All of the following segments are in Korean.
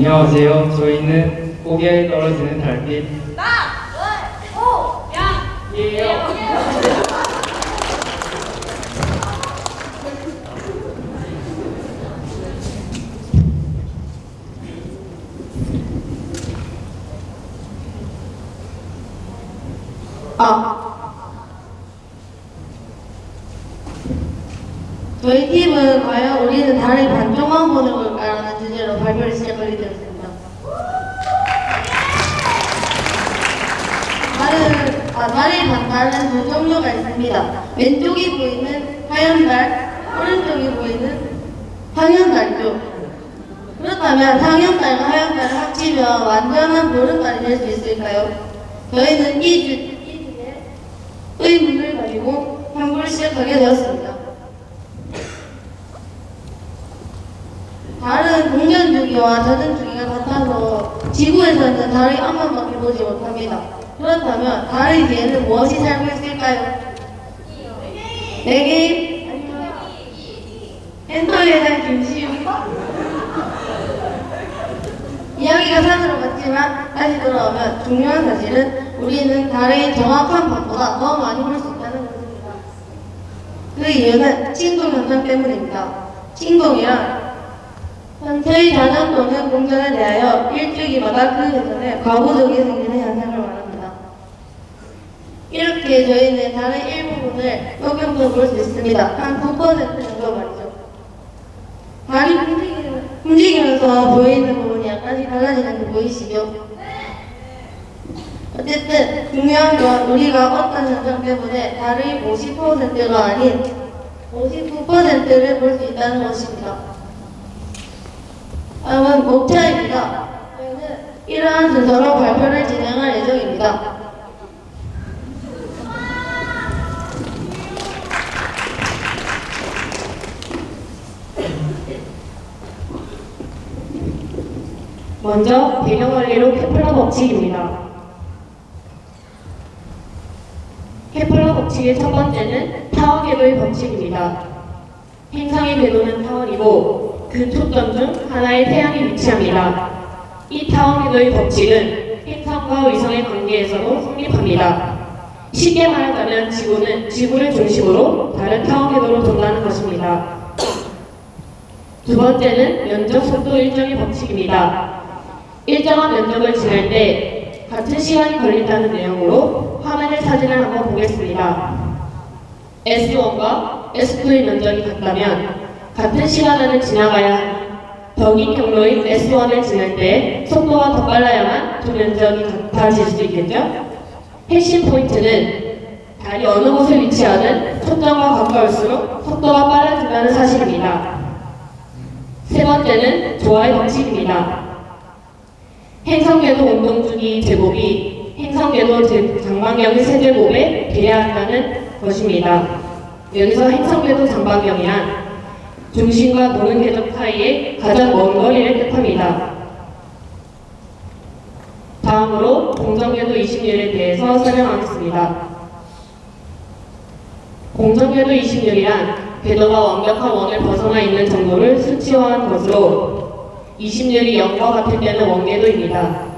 안녕하세요. 저희는 고개에 떨어지는 달빛 이에요. 저희 팀은 과연 우리는 달의 반쪽만 보는 걸까라는 주제로 발표를 시작하게 되었습니다. 달의 반달은 두 종류가 있습니다. 왼쪽이 보이는 하얀 달, 오른쪽이 보이는 황현 달죠. 그렇다면 황현 달과 하얀 달을 합치면 완전한 보름달이 될 수 있을까요? 저희는 이 주제의 의문을 가지고 탐구를 시작하게 되었습니다. 달은 공전 주기와 자전 주기가 같아서 지구에서는 달의 앞만밖에 보지 못합니다. 그렇다면 달의 뒤에는 무엇이 살고 있을까요? 외계인? 엔터에 대한 김시윤? 이야기가 산으로 갔지만 다시 돌아오면 중요한 사실은 우리는 달의 정확한 밤보다 더 많이 볼 수 있다는 것입니다. 그 이유는 진동 현상 때문입니다. 진동이란 전체의 자전 또는 공전에 대하여 일주기마다 그 회전에 과부적이 생기는 현상을 말합니다. 이렇게 저희는 달의 일부분을 요격도 볼 수 있습니다. 한 9% 정도 말이죠. 달이 움직이면서 보이는 부분이 약간씩 달라지는 게 보이시죠? 어쨌든 중요한 건 우리가 어떤 현상 때문에 달의 50%가 아닌 59%를 볼 수 있다는 것입니다. 다음은 목차입니다. 저희는 이러한 순서로 발표를 진행할 예정입니다. 먼저 배경원리로 케플러 법칙입니다. 케플러 법칙의 첫 번째는 타원 궤도의 법칙입니다. 행성의 궤도는 타원이고 그 초점 중 하나의 태양이 위치합니다. 이 타원 궤도의 법칙은 행성과 위성의 관계에서도 성립합니다. 쉽게 말하자면 지구는 지구를 중심으로 다른 타원 궤도로 돈다는 것입니다. 두 번째는 면적 속도 일정의 법칙입니다. 일정한 면적을 지날 때 같은 시간이 걸린다는 내용으로 화면의 사진을 한번 보겠습니다. S1과 S2의 면적이 같다면 같은 시간을 지나가야 하는 덕인 경로인 S1을 지날 때 속도가 더 빨라야만 두 면적이 같아질 수 있겠죠? 핵심 포인트는 달이 어느 곳에 위치하든 초점과 가까울수록 속도가 빨라진다는 사실입니다. 세 번째는 조화의 법칙입니다. 행성궤도 운동주기 제곱이 행성궤도 장방경의 세제곱에 비례한다는 것입니다. 여기서 행성궤도 장방경이란 중심과 도는 궤적 사이의 가장 먼 거리를 뜻합니다. 다음으로 공정궤도 이심률에 대해서 설명하겠습니다. 공정궤도 이심률이란 궤도가 완벽한 원을 벗어나 있는 정도를 수치화한 것으로 이심률이 0과 같을 때는 원궤도입니다.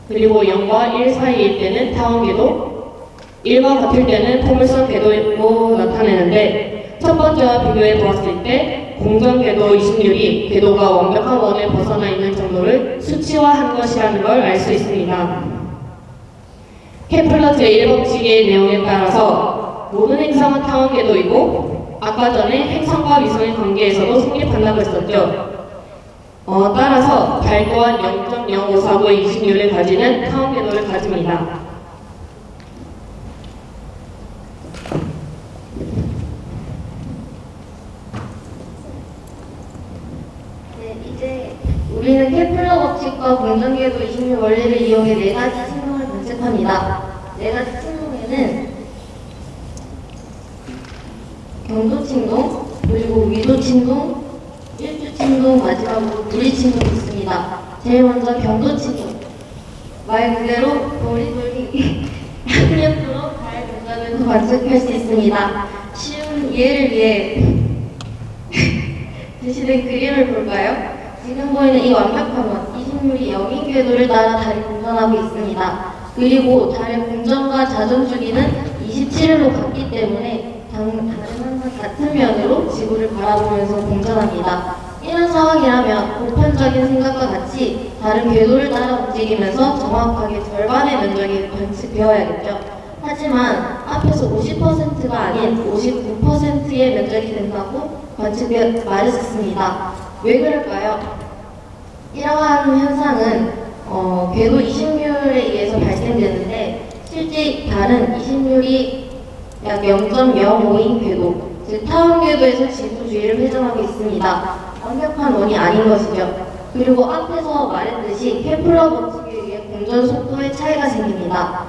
그리고 0과 1 사이일 때는 타원궤도, 1과 같을 때는 포물선 궤도로 나타내는데 첫 번째와 비교해 보았을 때 공정궤도 이심률이 궤도가 완벽한 원을 벗어나 있는 정도를 수치화한 것이라는 걸 알 수 있습니다. 케플러 제1법칙의 내용에 따라서 모든 행성은 타원궤도이고 아까 전에 행성과 위성의 관계에서도 성립한다고 했었죠. 따라서 달 또한 0.0549의 이심률을 가지는 타원궤도를 가집니다. 이제 우리는 케플러 법칙과 공전궤도 이심률 원리를 이용해 네 가지 침동을 관측합니다. 네 가지 침동에는 경도 침동, 그리고 위도 침동, 일주 침동, 마지막으로 무리 침동이 있습니다. 제일 먼저 경도 침동. 말 그대로 도리도리 학력으로 달 공전을 관측할 수 있습니다. 쉬운 이해를 위해 주시는 그림을 볼까요? 지금 보이는 이 완벽한 원, 이심률이 영인 궤도를 따라 달이 공전하고 있습니다. 그리고 달의 공전과 자전 주기는 27일로 같기 때문에 달은 항상 같은 면으로 지구를 바라보면서 공전합니다. 이런 상황이라면 보편적인 생각과 같이 다른 궤도를 따라 움직이면서 정확하게 절반의 면적이 관측되어야겠죠. 하지만 앞에서 50%가 아닌 59%의 면적이 된다고 관측되어 말했습니다. 왜 그럴까요? 이러한 현상은 궤도 이심률에 의해서 발생되는데 실제 달은 이심률이 약 0.05인 궤도, 즉 타원 궤도에서 지구 주위를 회전하고 있습니다. 완벽한 원이 아닌 것이죠. 그리고 앞에서 말했듯이 케플러 법칙에 의해 공전 속도의 차이가 생깁니다.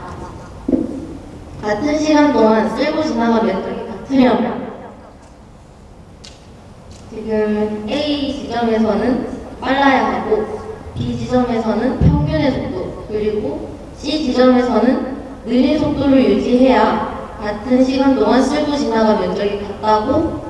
같은 시간 동안 쓸고 지나간 면적이 같으려면 지금 A 지점에서는 빨라야 하고 B 지점에서는 평균의 속도, 그리고 C 지점에서는 느린 속도를 유지해야 같은 시간 동안 쓸고 지나간 면적이 같다고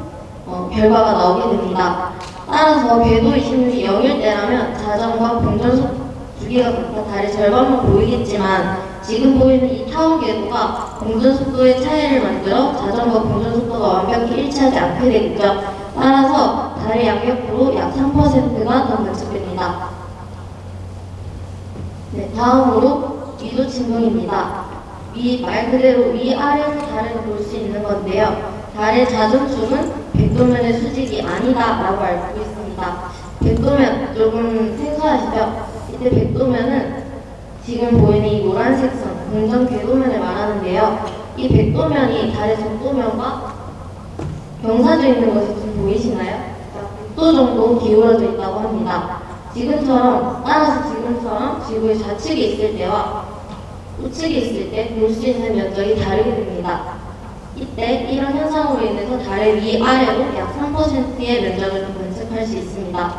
결과가 나오게 됩니다. 따라서 궤도 이심률이 0일 때라면 자전과 공전 주기가 같아 달의 절반만 보이겠지만 지금 보이는 이 타원 궤도가 공전 속도의 차이를 만들어 자전과 공전 속도가 완벽히 일치하지 않게 되겠죠. 따라서 달의 양옆으로 약 3%가 더 관측됩니다. 네, 다음으로 위도 침동입니다. 말 그대로 위아래로 달을 볼 수 있는 건데요. 달의 자전축은 백도면의 수직이 아니다 라고 알고 있습니다. 백도면 조금 생소하시죠? 이때 백도면은 지금 보이는 이 노란색 선, 공전 궤도면을 말하는데요. 이 백도면이 달의 적도면과 경사져 있는 것이 좀 보이시나요? 약 6도 정도 기울어져 있다고 합니다. 따라서 지금처럼 지구의 좌측에 있을 때와 우측에 있을 때 볼 수 있는 면적이 다르게 됩니다. 이때 이런 현상으로 인해서 달의 위아래로 약 3%의 면적을 관측할 수 있습니다.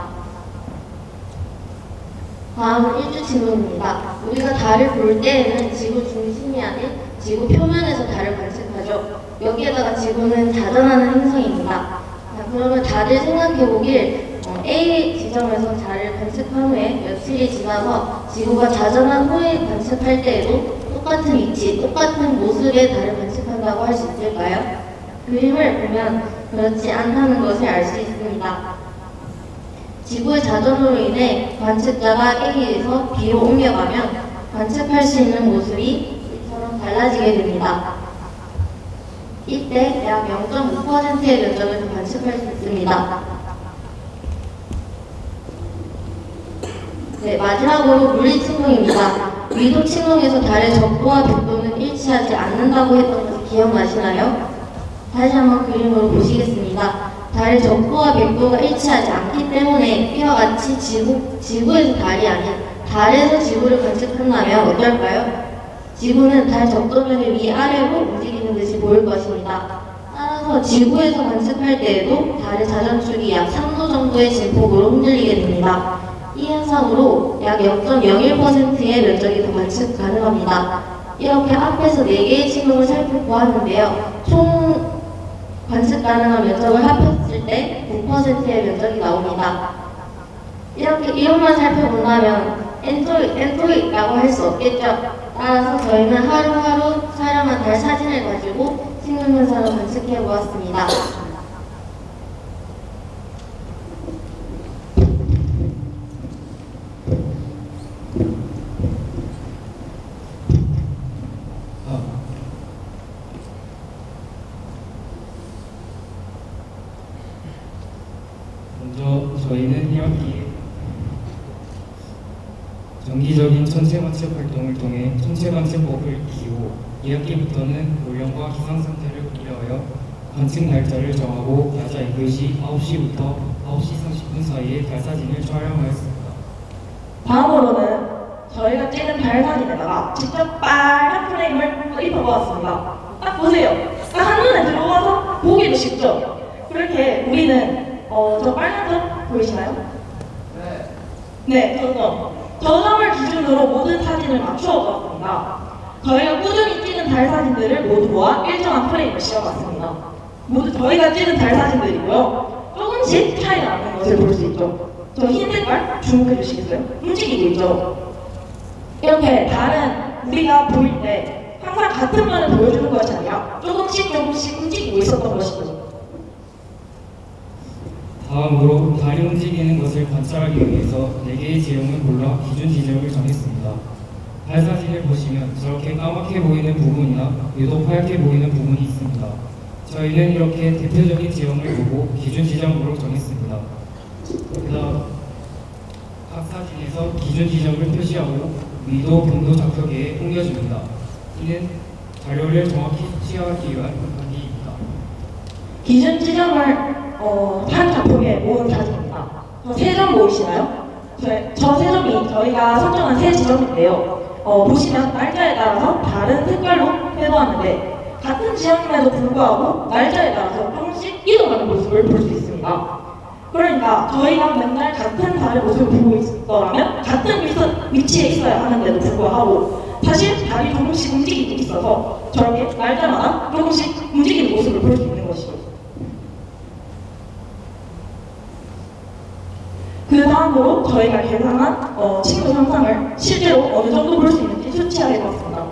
다음은 일주침동입니다. 우리가 달을 볼 때에는 지구 중심이 아닌 지구 표면에서 달을 관측하죠. 여기에다가 지구는 자전하는 행성입니다. 자, 그러면 다들 생각해보길 A 지점에서 달을 관측한 후에 며칠이 지나서 지구가 자전한 후에 관측할 때에도 똑같은 위치, 똑같은 모습의 달을 관측한다고 할 수 있을까요? 그림을 보면 그렇지 않다는 것을 알 수 있습니다. 지구의 자전으로 인해 관측자가 A에서 B로 옮겨가면 관측할 수 있는 모습이 이처럼 달라지게 됩니다. 이때 약 0.5%의 면적을 더 관측할 수 있습니다. 네, 마지막으로 물리침동입니다. 위도 침동에서 달의 적도와 백도는 일치하지 않는다고 했던 것을 기억나시나요? 다시 한번 그림으로 보시겠습니다. 달의 적도와 백도가 일치하지 않기 때문에 이와 같이 지구에서 달이 아닌 달에서 지구를 관측한다면 어떨까요? 지구는 달 적도면을 위아래로 움직이는 듯이 보일 것입니다. 따라서 지구에서 관측할 때에도 달의 자전축이 약 3도 정도의 진폭으로 흔들리게 됩니다. 이 현상으로 약 0.01%의 면적이 더 관측 가능합니다. 이렇게 앞에서 4개의 침동을 살펴보았는데요. 총 관측 가능한 면적을 합했을 때 9%의 면적이 나옵니다. 이렇게 이것만 살펴본다면 엔토이라고 할 수 없겠죠. 따라서 저희는 하루하루 촬영한 달 사진을 가지고 침동 현상을 관측해 보았습니다. 먼저 저희는 1학기에 정기적인 천체 관측 활동을 통해 천체 관측법을 익히고 2학기부터는 고령과 기상 상태를 고려하여 관측 날짜를 정하고 야자 2교시 9시부터 9시 30분 사이에 달 사진을 촬영하였습니다. 다음으로는 저희가 찍은 달 사진에다가 직접 빨간 프레임을 입혀보았습니다. 딱 보세요. 딱 한눈에 들어와서 보기도 쉽죠? 그렇게 우리는 저 빨간 점 보이시나요? 네, 저 점을 기준으로 모든 사진을 맞추어 보았습니다. 저희가 꾸준히 찍은 달 사진들을 모두 모아 일정한 프레임을 씌워봤습니다. 모두 저희가 찍은 달 사진들이고요. 조금씩 차이가 나는 것을 볼 수 있죠. 저 흰 색깔 주목해 주시겠어요? 움직이고 있죠? 이렇게 다른 우리가 보일 때 항상 같은 면을 보여주는 것이 아니라 조금씩 움직이고 있었던 것이죠. 다음으로 달이 움직이는 것을 관찰하기 위해서 4개의 지형을 골라 기준 지점을 정했습니다. 달 사진을 보시면 저렇게 까맣게 보이는 부분이나 유독 하얗게 보이는 부분이 있습니다. 저희는 이렇게 대표적인 지형을 보고 기준 지점으로 정했습니다. 그다음 각 사진에서 기준 지점을 표시하고 위도, 경도 좌표계에 옮겨줍니다. 이는 자료를 정확히 수치하기 위한 단계입니다. 기준 지점을 한 좌표에 모은 사진입니다. 저 세 점 보이시나요? 저 세 점이 저희가 선정한 세 지점인데요. 보시면 날짜에 따라서 다른 색깔로 해놓았는데 같은 지형임에도 불구하고 날짜에 따라서 조금씩 이동하는 모습을 볼 수 있습니다. 그러니까 저희가 맨날 같은 달의 모습을 보고 있더라면 같은 위치에 있어야 하는데도 불구하고 사실 달이 조금씩 움직이고 있어서 저렇게 날짜마다 조금씩 움직이는 모습을 볼 수 있는 것이죠. 그 다음으로 저희가 계산한 친구 현상을 실제로 어느 정도 볼 수 있는지 수치하게 해봤습니다.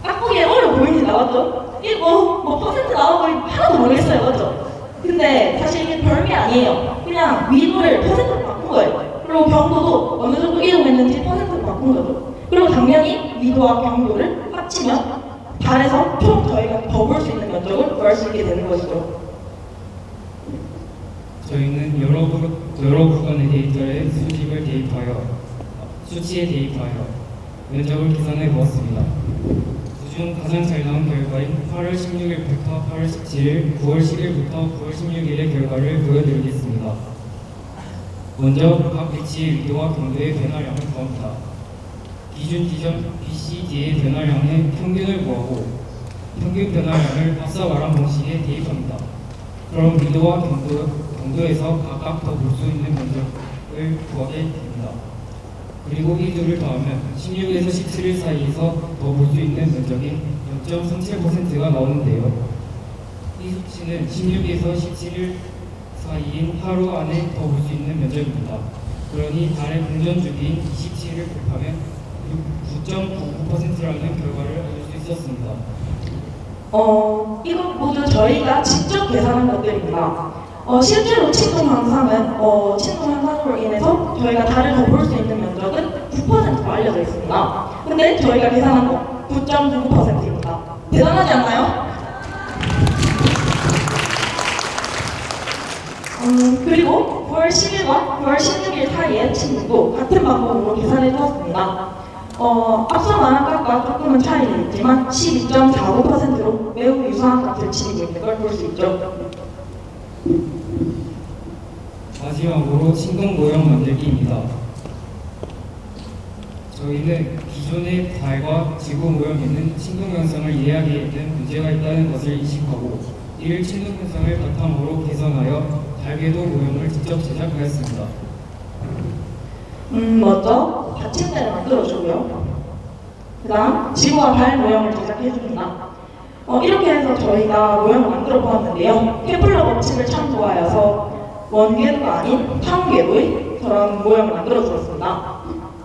딱 보기에 어려워 보입니다, 맞죠? 이거 뭐 퍼센트 나오고 하나도 모르겠어요, 맞죠? 근데 사실 이게 별게 아니에요. 그냥 위도를 퍼센트로 바꾼 거예요. 그리고 경도도 어느 정도 이동했는지 퍼센트로 바꾼 거죠. 그리고 당연히 위도와 경도를 합치면 달에서 총 저희가 더 볼 수 있는 면적을 구할 수 있게 되는 것이죠. 저희는 여러 구간의 데이터에 수치에 대입하여 면적을 계산해 보았습니다. 그중 가장 잘 나온 결과인 8월 16일부터 8월 17일, 9월 10일부터 9월 16일의 결과를 보여드리겠습니다. 먼저 각 위치의 위도와 경도의 변화량을 구합니다. 기준 지점 BCD의 변화량의 평균을 구하고 평균 변화량을 앞서 말한 공식에 대입합니다. 그럼 위도와 경도에서 각각 더 볼 수 있는 면적을 구하게 됩니다. 그리고 이 둘을 더하면 16에서 17일 사이에서 더 볼 수 있는 면적인 0.37%가 나오는데요. 이 수치는 16에서 17일 사이인 하루 안에 더 볼 수 있는 면적입니다. 그러니 달의 공전 주기인 27을 곱하면 9.99%라는 결과를 얻을 수 있었습니다. 이것 모두 저희가 직접 계산한 것들입니다. 실제로 친동 현상으로 인해서 저희가 달을 더 볼 수 있는 면적은 9%로 알려져 있습니다. 근데 저희가 계산한 거 9.99%입니다. 대단하지 않나요? 그리고 9월 10일과 9월 16일 사이의 친구도 같은 방법으로 계산해 주었습니다. 앞서 말한 값과 조금은 차이는 있지만 12.49%로 매우 유사한 값을 지니고 있는 걸 볼 수 있죠. 마지막으로 친동 모형 만들기입니다. 저희는 기존의 달과 지구 모형에는 친동 현상을 이해하기에는 문제가 있다는 것을 인식하고 이를 친동 현상을 바탕으로 개선하여 달궤도 모형을 직접 제작하였습니다. 먼저 받침대를 만들어주고요. 그 다음 지구와 달 모형을 제작해줍니다. 이렇게 해서 저희가 모형을 만들어 보았는데요. 케플러 법칙을 참고하여서 원궤도가 아닌 타원궤도의 그런 모형을 만들어 주었습니다.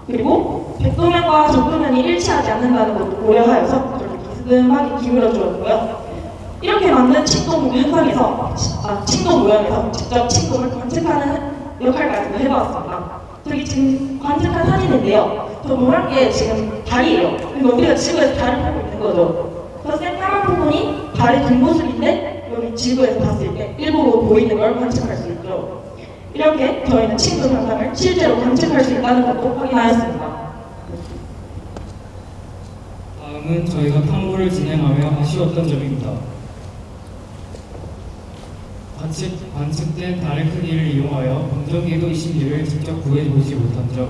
그리고 백도면과 적도면이 일치하지 않는다는 것도 고려하여서 저렇게 비스듬하게 기울여 주었고요. 이렇게 만든 친동 모형에서 직접 친동을 관측하는 역할까지도 해보았습니다. 저기 지금 관측한 사진인데요. 저 노란 게 지금 달이에요. 그러니까 우리가 지구에서 달을 보고 있는 거죠. 저 새까만 부분이 달의 뒷모습인데 여기 지구에서 봤을 때 일부러 보이는 걸 관측할 수 있죠. 이렇게 저희는 친동 현상을 실제로 관측할 수 있다는 것도 확인하였습니다. 다음은 저희가 탐구를 진행하며 아쉬웠던 점입니다. 관측된 달의 크기를 이용하여 검정궤도 이심률을 직접 구해보지 못한 점,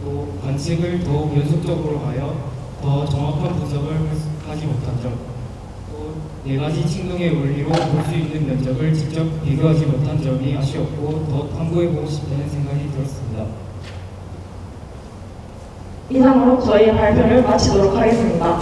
또 관측을 더욱 연속적으로 하여 더 정확한 분석을 하지 못한 점, 또 4가지 친동의 원리로 볼 수 있는 면적을 직접 비교하지 못한 점이 아쉬웠고 더 탐구해보고 싶다는 생각이 들었습니다. 이상으로 저희의 발표를 마치도록 하겠습니다.